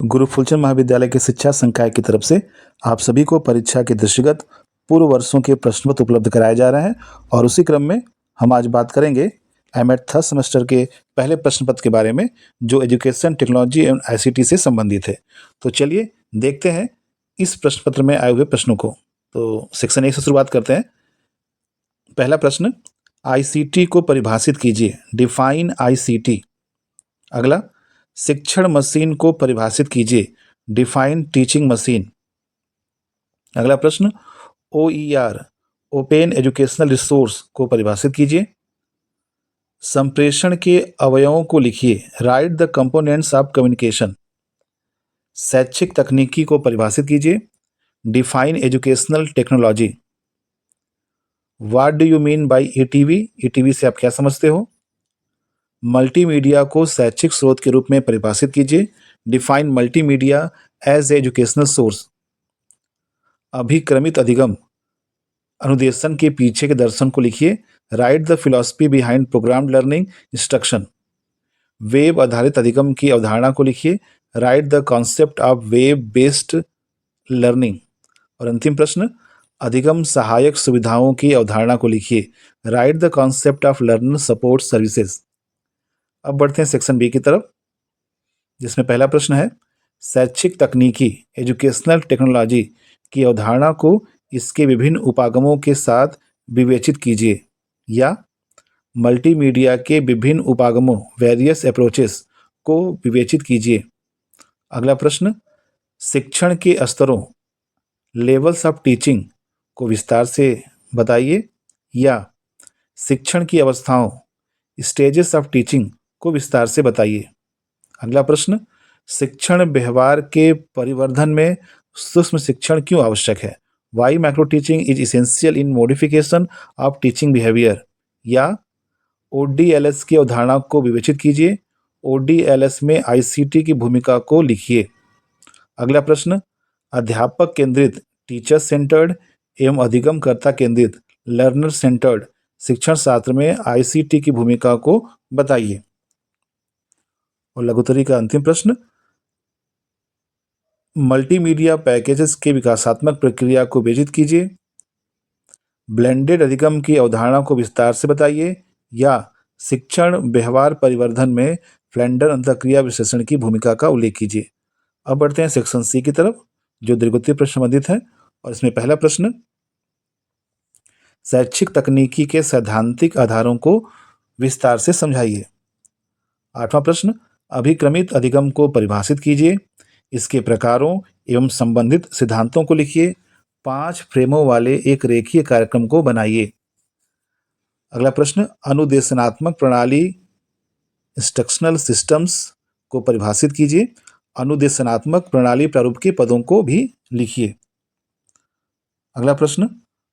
गुरु फूलचंद महाविद्यालय के शिक्षा संकाय की तरफ से आप सभी को परीक्षा के दृष्टिगत पूर्व वर्षों के प्रश्न पत्र उपलब्ध कराए जा रहे हैं और उसी क्रम में हम आज बात करेंगे एमएड थर्ड सेमेस्टर के पहले प्रश्न पत्र के बारे में जो एजुकेशन टेक्नोलॉजी एवं आईसीटी से संबंधित है। तो चलिए देखते हैं इस प्रश्न पत्र में आए हुए प्रश्नों को। तो सेक्शन 1 से शुरुआत करते हैं। पहला प्रश्न, आईसीटी को परिभाषित कीजिए, डिफाइन आईसीटी। अगला, शिक्षण मशीन को परिभाषित कीजिए, डिफाइन टीचिंग मशीन। अगला प्रश्न, ओईआर ओपन एजुकेशनल रिसोर्स को परिभाषित कीजिए। संप्रेषण के अवयवों को लिखिए, write the components of communication. शैक्षिक तकनीकी को परिभाषित कीजिए, define educational technology. What do you mean by ETV, ETV से आप क्या समझते हो। मल्टीमीडिया को शैक्षिक स्रोत के रूप में परिभाषित कीजिए, define multimedia as educational source. अभिक्रमित अधिगम अनुदेशन के पीछे के दर्शन को लिखिए, write the philosophy behind programmed learning instruction. Web आधारित अधिगम की अवधारणा को लिखिए, write the concept of web based learning. और अंतिम प्रश्न, अधिगम सहायक सुविधाओं की अवधारणा को लिखिए, write the concept of learner support services. अब बढ़ते हैं सेक्शन बी की तरफ, जिसमें पहला प्रश्न है, शैक्षिक तकनीकी एजुकेशनल टेक्नोलॉजी की अवधारणा को इसके विभिन्न उपागमों के साथ विवेचित कीजिए, या मल्टीमीडिया के विभिन्न उपागमों वेरियस अप्रोचेस को विवेचित कीजिए। अगला प्रश्न, शिक्षण के स्तरों लेवल्स ऑफ टीचिंग को विस्तार से बताइए, या शिक्षण की अवस्थाओं स्टेजेस ऑफ टीचिंग को विस्तार से बताइए। अगला प्रश्न, शिक्षण व्यवहार के परिवर्धन में सूक्ष्म शिक्षण क्यों आवश्यक है, why micro teaching is essential in modification of teaching behaviour. या ओडीएलएस की अवधारणा को विवेचित कीजिए, ओडीएलएस में आईसीटी की भूमिका को लिखिए। अगला प्रश्न, अध्यापक केंद्रित टीचर सेंटर्ड एवं अधिगमकर्ता केंद्रित लर्नर सेंटर्ड शिक्षण शास्त्र में आईसीटी की भूमिका को बताइए। और लघुत्तरी का अंतिम प्रश्न, मल्टीमीडिया पैकेजेस के विकासात्मक प्रक्रिया को विवेचित कीजिए। ब्लेंडेड अधिगम की अवधारणा को विस्तार से बताइए, या शिक्षण व्यवहार परिवर्धन में फ्लेंडर अंतःक्रिया विश्लेषण की भूमिका का उल्लेख कीजिए। अब बढ़ते हैं सेक्शन सी की तरफ, जो दीर्घोत्तरीय प्रश्न संबंधित है। और इसमें पहला प्रश्न, शैक्षिक तकनीकी के सैद्धांतिक आधारों को विस्तार से समझाइए। आठवां प्रश्न, अभिक्रमित अधिगम को परिभाषित कीजिए, इसके प्रकारों एवं संबंधित सिद्धांतों को लिखिए, 5 फ्रेमों वाले एक रेखीय कार्यक्रम को बनाइए। अगला प्रश्न, अनुदेशनात्मक प्रणाली इंस्ट्रक्शनल सिस्टम्स को परिभाषित कीजिए, अनुदेशनात्मक प्रणाली प्रारूप के पदों को भी लिखिए। अगला प्रश्न,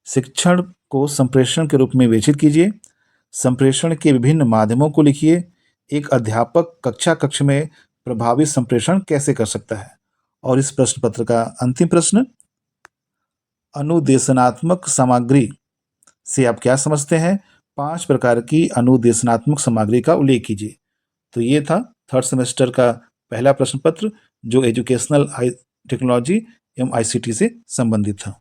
शिक्षण को संप्रेषण के रूप में विवेचित कीजिए, संप्रेषण के विभिन्न माध्यमों को लिखिए, एक अध्यापक कक्ष में प्रभावी संप्रेषण कैसे कर सकता है। और इस प्रश्न पत्र का अंतिम प्रश्न, अनुदेशनात्मक सामग्री से आप क्या समझते हैं, 5 प्रकार की अनुदेशनात्मक सामग्री का उल्लेख कीजिए। तो ये था थर्ड सेमेस्टर का पहला प्रश्न पत्र जो एजुकेशनल टेक्नोलॉजी एवं आईसीटी से संबंधित था।